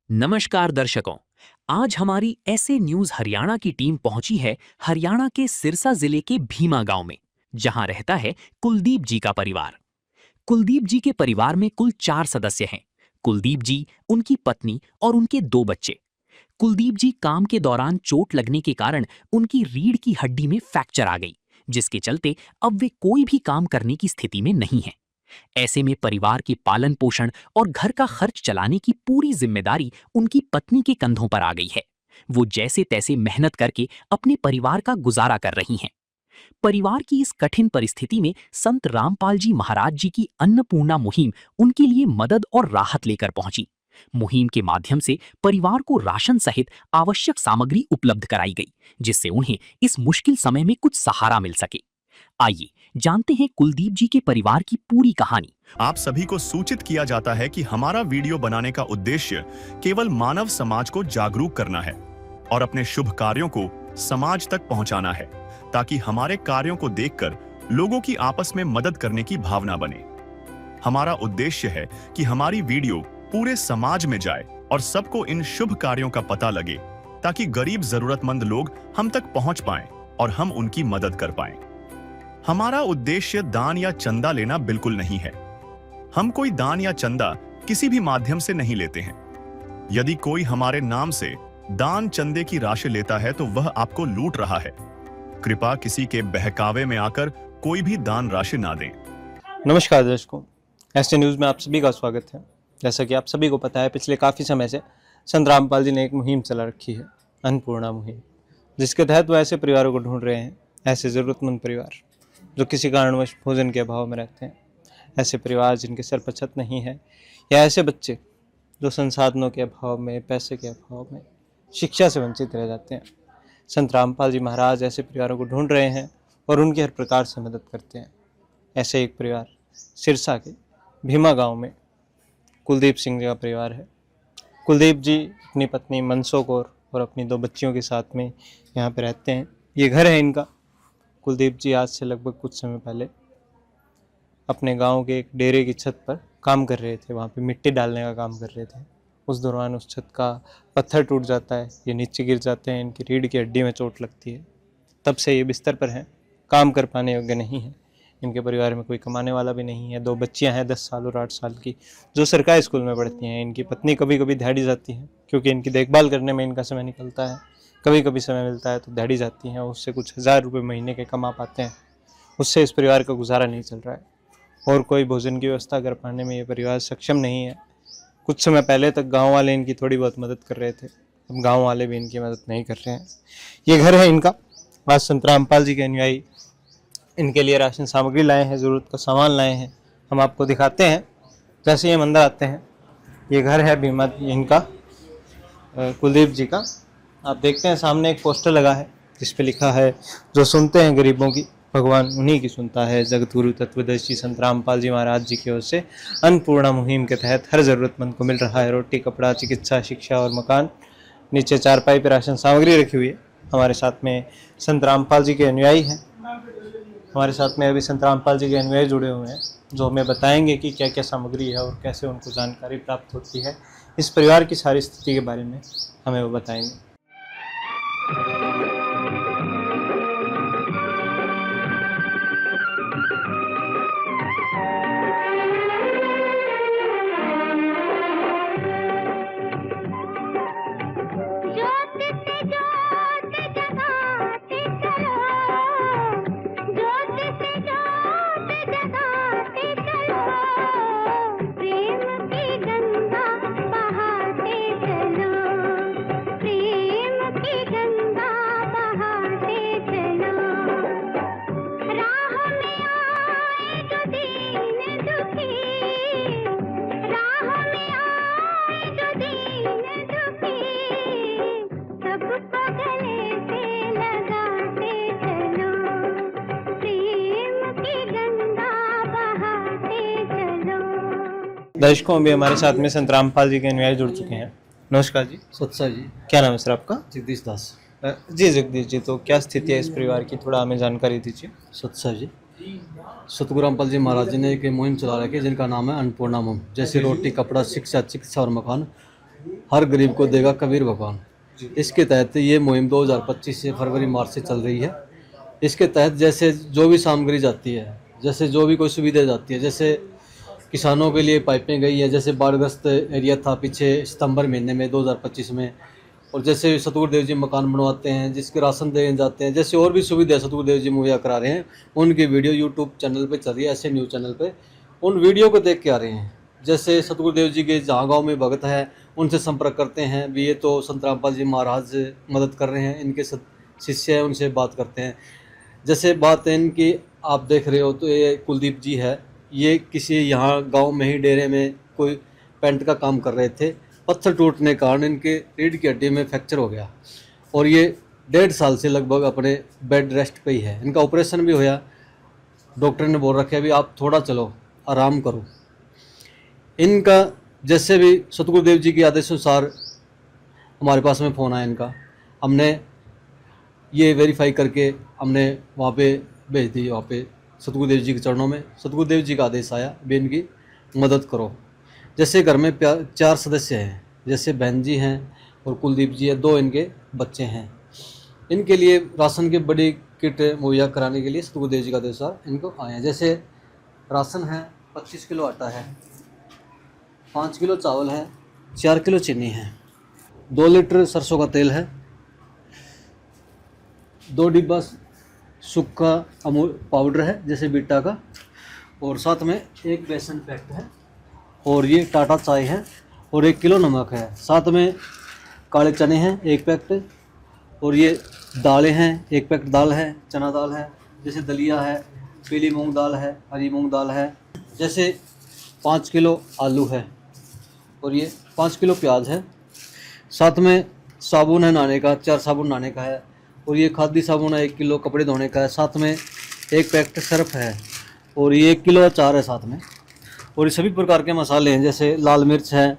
नमस्कार दर्शकों। आज हमारी ऐसे न्यूज हरियाणा की टीम पहुंची है हरियाणा के सिरसा जिले के भीमा गांव में, जहां रहता है कुलदीप जी का परिवार। कुलदीप जी के परिवार में कुल 4 सदस्य हैं। कुलदीप जी, उनकी पत्नी और उनके 2 बच्चे। कुलदीप जी काम के दौरान चोट लगने के कारण उनकी रीढ़ की हड्डी में फ्रैक्चर आ गई, जिसके चलते अब वे कोई भी काम करने की स्थिति में नहीं हैं। ऐसे में परिवार के पालन पोषण और घर का खर्च चलाने की पूरी जिम्मेदारी उनकी पत्नी के कंधों पर आ गई है। वो जैसे तैसे मेहनत करके अपने परिवार का गुजारा कर रही हैं। परिवार की इस कठिन परिस्थिति में संत रामपाल जी महाराज जी की अन्नपूर्णा मुहिम उनके लिए मदद और राहत लेकर पहुंची। मुहिम के माध्यम से परिवार को राशन सहित आवश्यक सामग्री उपलब्ध कराई गई, जिससे उन्हें इस मुश्किल समय में कुछ सहारा मिल सके। आइए जानते हैं कुलदीप जी के परिवार की पूरी कहानी। आप सभी को सूचित किया जाता है कि हमारा वीडियो बनाने का उद्देश्य केवल मानव समाज को जागरूक करना है और अपने शुभ कार्यों को समाज तक पहुंचाना है, ताकि हमारे कार्यों को देखकर लोगों की आपस में मदद करने की भावना बने। हमारा उद्देश्य है कि हमारी वीडियो पूरे समाज में जाए और सबको इन शुभ कार्यों का पता लगे, ताकि गरीब जरूरतमंद लोग हम तक पहुंच पाएं और हम उनकी मदद कर पाएं। हमारा उद्देश्य दान या चंदा लेना बिल्कुल नहीं है। हम कोई दान या चंदा किसी भी माध्यम से नहीं लेते हैं। यदि कोई हमारे नाम से दान चंदे की राशि लेता है तो वह आपको लूट रहा है। कृपया किसी के बहकावे में आकर कोई भी दान राशि ना दें। नमस्कार दर्शकों, एसटी न्यूज़ में आप सभी का स्वागत है। जैसा कि आप सभी को पता है, पिछले काफ़ी समय से संत रामपाल जी ने एक मुहिम चला रखी है, अन्नपूर्णा मुहिम, जिसके तहत वो ऐसे परिवारों को ढूंढ रहे हैं, ऐसे ज़रूरतमंद परिवार जो किसी कारणवश भोजन के अभाव में रहते हैं, ऐसे परिवार जिनके सर पर छत नहीं है, या ऐसे बच्चे जो संसाधनों के अभाव में, पैसे के अभाव में शिक्षा से वंचित रह जाते हैं। संत रामपाल जी महाराज ऐसे परिवारों को ढूंढ रहे हैं और उनकी हर प्रकार से मदद करते हैं। ऐसे एक परिवार सिरसा के भीमा गांव में कुलदीप सिंह जी का परिवार है। कुलदीप जी अपनी पत्नी मनसो कौर और अपनी 2 बच्चियों के साथ में यहाँ पे रहते हैं। ये घर है इनका। कुलदीप जी आज से लगभग कुछ समय पहले अपने गांव के एक डेरे की छत पर काम कर रहे थे। वहाँ पे मिट्टी डालने का काम कर रहे थे। उस दौरान उस छत का पत्थर टूट जाता है, ये नीचे गिर जाते हैं, इनकी रीढ़ की हड्डी में चोट लगती है। तब से ये बिस्तर पर हैं, काम कर पाने योग्य नहीं है। इनके परिवार में कोई कमाने वाला भी नहीं है। 2 बच्चियां हैं 10 साल और 8 साल की, जो सरकारी स्कूल में पढ़ती हैं। इनकी पत्नी कभी कभी दिहाड़ी जाती है, क्योंकि इनकी देखभाल करने में इनका समय निकलता है। कभी कभी समय मिलता है तो दिहाड़ी जाती हैं, उससे कुछ 1000 रुपये महीने के कमा पाते हैं। उससे इस परिवार का गुजारा नहीं चल रहा है और कोई भोजन की व्यवस्था कर पाने में ये परिवार सक्षम नहीं है। कुछ समय पहले तक गाँव वाले इनकी थोड़ी बहुत मदद कर रहे थे, अब गाँव वाले भी इनकी मदद नहीं कर रहे हैं। ये घर है इनका। आज संत रामपाल जी के अनुयायी इनके लिए राशन सामग्री लाए हैं, ज़रूरत का सामान लाए हैं। हम आपको दिखाते हैं जैसे ये मंदिर आते हैं। ये घर है भीमा इनका, कुलदीप जी का। आप देखते हैं सामने एक पोस्टर लगा है जिस पे लिखा है, जो सुनते हैं गरीबों की भगवान उन्हीं की सुनता है। जगतगुरु तत्वदर्शी संत रामपाल जी महाराज जी की ओर से अन्नपूर्णा मुहिम के तहत हर ज़रूरतमंद को मिल रहा है रोटी, कपड़ा, चिकित्सा, शिक्षा और मकान। नीचे चारपाई पर राशन सामग्री रखी हुई है। हमारे साथ में संत रामपाल जी के अनुयायी हैं। हमारे साथ में अभी संत रामपाल जी के अनुयायी जुड़े हुए हैं, जो हमें बताएंगे कि क्या क्या सामग्री है और कैसे उनको जानकारी प्राप्त होती है। इस परिवार की सारी स्थिति के बारे में हमें वो बताएंगे। दर्शकों, अभी हमारे साथ में संत रामपाल जी के अनुयायी जुड़ चुके हैं। नमस्कार जी। सत्सा जी। क्या नाम है सर आपका? जगदीश दास। जी जगदीश जी, तो क्या स्थिति है इस परिवार की, थोड़ा हमें जानकारी दीजिए। सत्सा जी, सतगुरु रामपाल जी महाराज जी ने एक मुहिम चला रखी है जिनका नाम है अन्नपूर्णा मुहिम। जैसे रोटी, कपड़ा, शिक्षा, चिकित्सा और मकान। हर गरीब को देगा कबीर भगवान। इसके तहत ये मुहिम 2025 से फरवरी मार्च से चल रही है। इसके तहत जैसे जो भी सामग्री जाती है, जैसे जो भी कोई सुविधा जाती है, जैसे किसानों के लिए पाइपें गई हैं, जैसे बाढ़ग्रस्त एरिया था पीछे सितंबर महीने में 2025 में, और जैसे सतगुरु देव जी मकान बनवाते हैं, जिसके राशन देने जाते हैं, जैसे और भी सुविधा सतगुरु देव जी मुहैया करा रहे हैं, उनकी वीडियो यूट्यूब चैनल पे चल रही है, ऐसे न्यूज़ चैनल पे उन वीडियो को देख के आ रहे हैं। जैसे सतगुरु देव जी के जहाँ गाँव में भगत है उनसे संपर्क करते हैं, भी ये तो संत रामपाल जी महाराज मदद कर रहे हैं, इनके शिष्य हैं, उनसे बात करते हैं। जैसे बात है इनकी, आप देख रहे हो तो ये कुलदीप जी है, ये किसी यहाँ गांव में ही डेरे में कोई पेंट का काम कर रहे थे। पत्थर टूटने के कारण इनके रीढ़ की हड्डी में फ्रैक्चर हो गया और ये 1.5 साल से लगभग अपने बेड रेस्ट पे ही है। इनका ऑपरेशन भी होया, डॉक्टर ने बोल रखा है अभी आप थोड़ा चलो, आराम करो। इनका जैसे भी सतगुरु देव जी के आदेशानुसार हमारे पास में फ़ोन आया इनका, हमने ये वेरीफाई करके हमने वहाँ पे भेज दी। वहाँ पे सतगुरु देव जी के चरणों में सतगुरु देव जी का आदेश आया भी इनकी मदद करो। जैसे घर में 4 सदस्य हैं, जैसे बहन जी हैं और कुलदीप जी हैं, 2 इनके बच्चे हैं। इनके लिए राशन की बड़ी किट मुहैया कराने के लिए सतगुरु देव जी का आदेशानुसार इनको आए हैं। जैसे राशन है, 25 किलो आटा है, 5 किलो चावल है, 4 किलो चीनी है, 2 लीटर सरसों का तेल है, 2 डिब्बा सूखा अमूल पाउडर है जैसे बीटा का, और साथ में 1 बेसन पैक है, और ये टाटा चाय है, और 1 किलो नमक है। साथ में काले चने हैं 1 पैकेट, और ये दालें हैं 1 पैकेट दाल है, चना दाल है, जैसे दलिया है, पीली मूंग दाल है, हरी मूंग दाल है, जैसे 5 किलो आलू है, और ये 5 किलो प्याज है। साथ में साबुन है नहाने का, 4 साबुन नहाने का है, और ये खादी साबुन है 1 किलो कपड़े धोने का है। साथ में 1 पैकेट सर्फ है, और ये 1 किलो अचार है साथ में, और ये सभी प्रकार के मसाले हैं, जैसे लाल मिर्च है,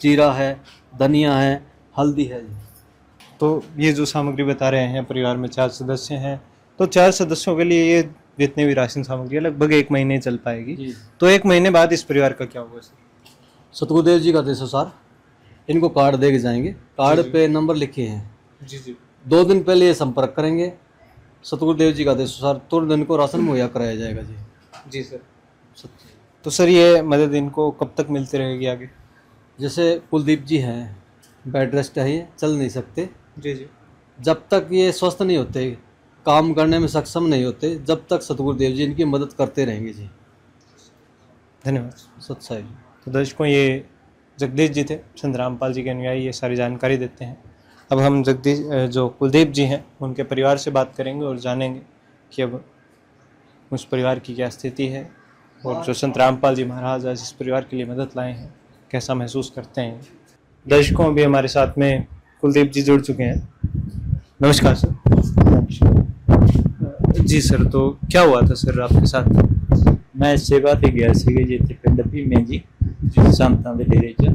जीरा है, धनिया है, हल्दी है। तो ये जो सामग्री बता रहे हैं, परिवार में 4 सदस्य हैं, तो 4 सदस्यों के लिए ये जितने भी राशन सामग्री है लगभग 1 महीने चल पाएगी। तो 1 महीने बाद इस परिवार का क्या होगा सर? सतगुरु देव जी का आदेशानुसार इनको कार्ड दे के जाएंगे। कार्ड पे नंबर लिखे हैं, जी 2 दिन पहले ये संपर्क करेंगे। सतगुरु देव जी का आदेशानुसार तुरंत इनको राशन मुहैया कराया जाएगा जी सर। तो सर ये मदद इनको कब तक मिलती रहेगी आगे? जैसे कुलदीप जी हैं, बेड रेस्ट है, ये चल नहीं सकते जी। जब तक ये स्वस्थ नहीं होते, काम करने में सक्षम नहीं होते, जब तक सतगुरु देव जी इनकी मदद करते रहेंगे जी। धन्यवाद। सत साहिब। तो दर्शकों, ये जगदीश जी थे, संत रामपाल जी के अनुयायी, ये सारी जानकारी देते हैं। अब हम जगदीश जो कुलदीप जी हैं उनके परिवार से बात करेंगे और जानेंगे कि अब उस परिवार की क्या स्थिति है, और जो संत रामपाल जी महाराज आज इस परिवार के लिए मदद लाए हैं कैसा महसूस करते हैं। दर्शकों, अभी हमारे साथ में कुलदीप जी जुड़ चुके हैं। नमस्कार सर। जी सर, तो क्या हुआ था सर आपके साथ? मैं सेवा ਤੇ ਗਿਆ ਸੀਗਾ ਜੀ, ਇੱਥੇ ਪਿੰਡ ਭੀਮੇ ਜੀ ਸੰਤਾਂ ਦੇ ਡੇਰੇ 'ਚ।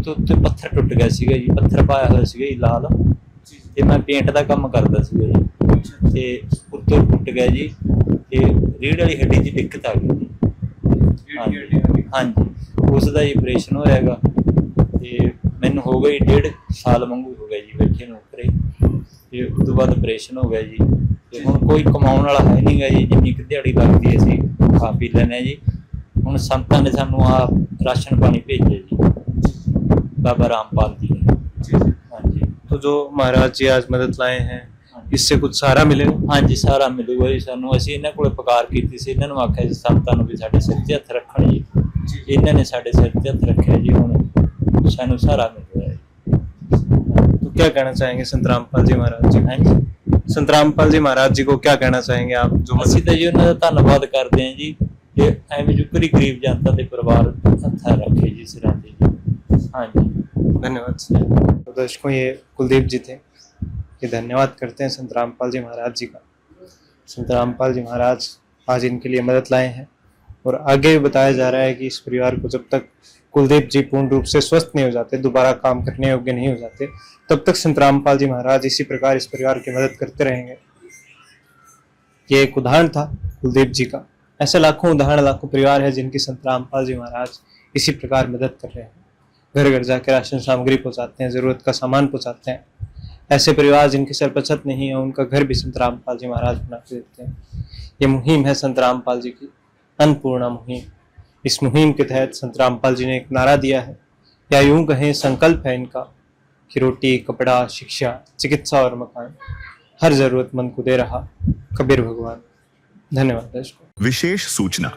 ਉੱਥੇ ਪੱਥਰ ਟੁੱਟ ਗਿਆ ਸੀਗਾ ਜੀ, ਪੱਥਰ ਪਾਇਆ ਹੋਇਆ ਸੀਗਾ ਜੀ ਲਾਲ, ਤੇ ਮੈਂ ਪੇਂਟ ਦਾ ਕੰਮ ਕਰਦਾ ਸੀਗਾ ਜੀ, ਤੇ ਉੱਤੋਂ ਟੁੱਟ ਗਿਆ ਜੀ, ਤੇ ਰੀੜ੍ਹ ਵਾਲੀ ਹੱਡੀ 'ਚ ਦਿੱਕਤ ਆ ਗਈ ਜੀ। ਹਾਂਜੀ, ਉਸ ਦਾ ਆਪਰੇਸ਼ਨ ਹੋਇਆ ਹੈਗਾ, ਤੇ ਮੈਨੂੰ ਹੋ ਗਈ 1.5 ਸਾਲ ਵਾਂਗੂ ਹੋ ਗਿਆ ਜੀ ਬੈਠੇ ਨੂੰ ਉੱਪਰੇ, ਤੇ ਉਸ ਤੋਂ ਬਾਅਦ ਆਪਰੇਸ਼ਨ ਹੋ ਗਿਆ ਜੀ। ਤੇ ਹੁਣ ਕੋਈ ਕਮਾਉਣ ਵਾਲਾ ਹੈ ਨਹੀਂ ਗਾ ਜੀ, ਜਿੰਨੀ ਕੁ ਦਿਹਾੜੀ ਲੱਗਦੀ ਅਸੀਂ ਖਾ ਪੀ ਲੈਂਦੇ ਜੀ। ਹੁਣ ਸੰਤਾਂ ਨੇ ਸਾਨੂੰ ਆ राशन पानी भेजे जी बाबा रामपाल जी ने। हाँ जी, तो जो महाराज जी आज मदद लाए हैं, इससे कुछ सहारा मिलेगा? हाँ जी, सहारा मिलूगा जी सानू। ਅਸੀਂ ਇਹਨਾਂ ਕੋਲੇ ਪੁਕਾਰ ਕੀਤੀ ਸੀ, ਇਹਨਾਂ ਨੂੰ ਆਖਿਆ ਸੀ ਸੰਤਾਂ ਨੂੰ ਵੀ ਸਾਡੇ ਸਿਰ ਤੇ ਹੱਥ ਰੱਖਣ ਜੀ, ਇਹਨਾਂ ਨੇ ਸਾਡੇ ਸਿਰ ਤੇ ਹੱਥ ਰੱਖਿਆ ਜੀ, ਹੁਣ ਸਾਨੂੰ ਸਹਾਰਾ ਮਿਲ ਰਿਹਾ है। तो क्या कहना चाहेंगे संत रामपाल जी महाराज जी? हाँ जी, संत रामपाल जी महाराज जी को क्या कहना चाहेंगे आप? जो ਅਸੀਂ ਤਾਂ ਜੀ ਉਹਨਾਂ ਦਾ ਧੰਨਵਾਦ ਕਰਦੇ ਹਾਂ ਜੀ, ਤੇ ਐਵੇਂ ਜੋ ਕਰੀ ਗਰੀਬ ਜਨਤਾ ਦੇ ਪਰਿਵਾਰ ਹੱਥਾਂ ਰੱਖੇ जी सिरां ते जी। हाँ जी, धन्यवाद। तो दर्शकों, ये कुलदीप जी थे, ये धन्यवाद करते हैं संत रामपाल जी महाराज जी का। संत रामपाल जी महाराज आज इनके लिए मदद लाए हैं, और आगे भी बताया जा रहा है कि इस परिवार को जब तक कुलदीप जी पूर्ण रूप से स्वस्थ नहीं हो जाते, दोबारा काम करने योग्य नहीं हो जाते, तब तक संत रामपाल जी महाराज इसी प्रकार इस परिवार की मदद करते रहेंगे। ये एक उदाहरण था कुलदीप जी का। ऐसे लाखों उदाहरण, लाखों परिवार है जिनकी संत रामपाल जी महाराज इसी प्रकार मदद कर रहे हैं। घर घर जाकर राशन सामग्री पहुंचाते हैं, जरूरत का सामान पहुंचाते हैं। ऐसे परिवार जिनके सर पर छत नहीं है, उनका घर भी संत रामपाल जी महाराज बना के देते हैं। ये मुहिम है संत रामपाल जी की अन्नपूर्णा मुहिम। इस मुहिम के तहत संत रामपाल जी ने एक नारा दिया है, या यूं कहें संकल्प है इनका, कि रोटी, कपड़ा, शिक्षा, चिकित्सा और मकान हर जरूरतमंद को दे रहा कबीर भगवान। धन्यवाद दर्शकों। विशेष सूचना,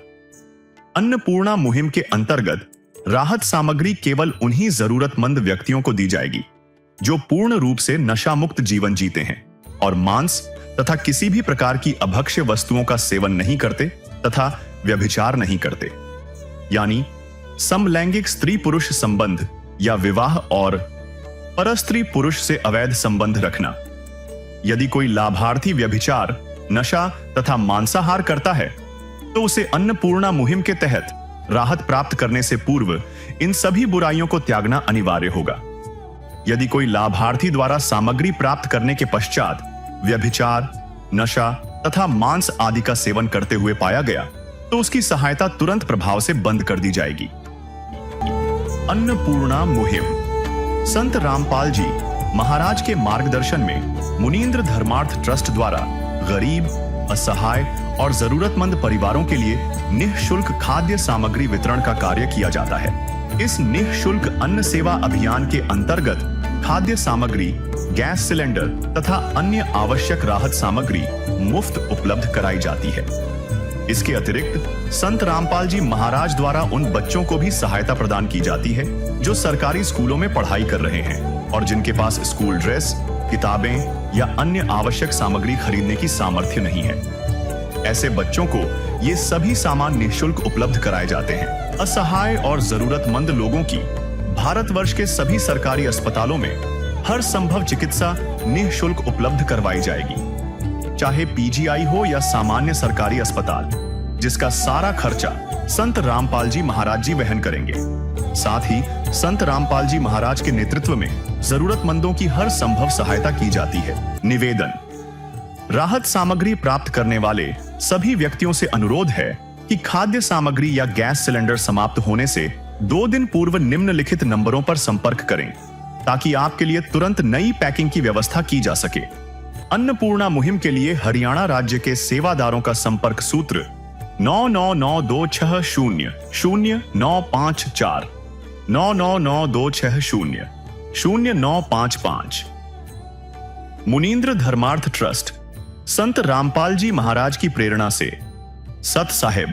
अन्नपूर्णा मुहिम के अंतर्गत राहत सामग्री केवल उन्हीं जरूरतमंद व्यक्तियों को दी जाएगी जो पूर्ण रूप से नशा मुक्त जीवन जीते हैं और मांस तथा किसी भी प्रकार की अभक्ष्य वस्तुओं का सेवन नहीं करते तथा व्यभिचार नहीं करते, यानी समलैंगिक स्त्री पुरुष संबंध या विवाह और परस्त्री पुरुष से अवैध संबंध रखना। यदि कोई लाभार्थी व्यभिचार, नशा तथा मांसाहार करता है तो उसे अन्नपूर्णा मुहिम के तहत राहत प्राप्त करने से पूर्व इन सभी बुराइयों को त्यागना अनिवार्य होगा। यदि कोई लाभार्थी द्वारा सामग्री प्राप्त करने के पश्चात व्यभिचार, नशा तथा मांस आदि का सेवन करते हुए पाया गया तो उसकी सहायता तुरंत प्रभाव से बंद कर दी जाएगी। अन्नपूर्णा मुहिम संत रामपाल जी महाराज के मार्गदर्शन में मुनींद्र धर्मार्थ ट्रस्ट द्वारा गरीब, असहाय और जरूरतमंद परिवारों के लिए निःशुल्क खाद्य सामग्री वितरण का कार्य किया जाता है। इस निःशुल्क अन्न सेवा अभियान के अंतर्गत खाद्य सामग्री, गैस सिलेंडर तथा अन्य आवश्यक राहत सामग्री मुफ्त उपलब्ध कराई जाती है। इसके अतिरिक्त संत रामपाल जी महाराज द्वारा उन बच्चों को भी सहायता प्रदान की जाती है जो सरकारी स्कूलों में पढ़ाई कर रहे हैं और जिनके पास स्कूल ड्रेस, किताबें या अन्य आवश्यक सामग्री खरीदने की सामर्थ्य नहीं है। ऐसे बच्चों को ये सभी सामान निःशुल्क उपलब्ध कराए जाते हैं। असहाय और जरूरतमंद लोगों की भारतवर्ष के सभी सरकारी अस्पतालों में हर संभव चिकित्सा निःशुल्क उपलब्ध करवाई जाएगी, चाहे पीजीआई हो या सामान्य सरकारी अस्पताल, जिसका सारा खर्चा संत रामपाल जी महाराज जी वहन करेंगे। साथ ही संत रामपाल जी महाराज के नेतृत्व में जरूरतमंदों की हर संभव सहायता की जाती है। निवेदन, राहत सामग्री प्राप्त करने वाले सभी व्यक्तियों से अनुरोध है कि खाद्य सामग्री या गैस सिलेंडर समाप्त होने से 2 दिन पूर्व निम्नलिखित नंबरों पर संपर्क करें ताकि आपके लिए तुरंत नई पैकिंग की व्यवस्था की जा सके। अन्नपूर्णा मुहिम के लिए हरियाणा राज्य के सेवादारों का संपर्क सूत्र 9992600954 9992600955। मुनींद्र धर्मार्थ ट्रस्ट संत रामपाल जी महाराज की प्रेरणा से सत साहिब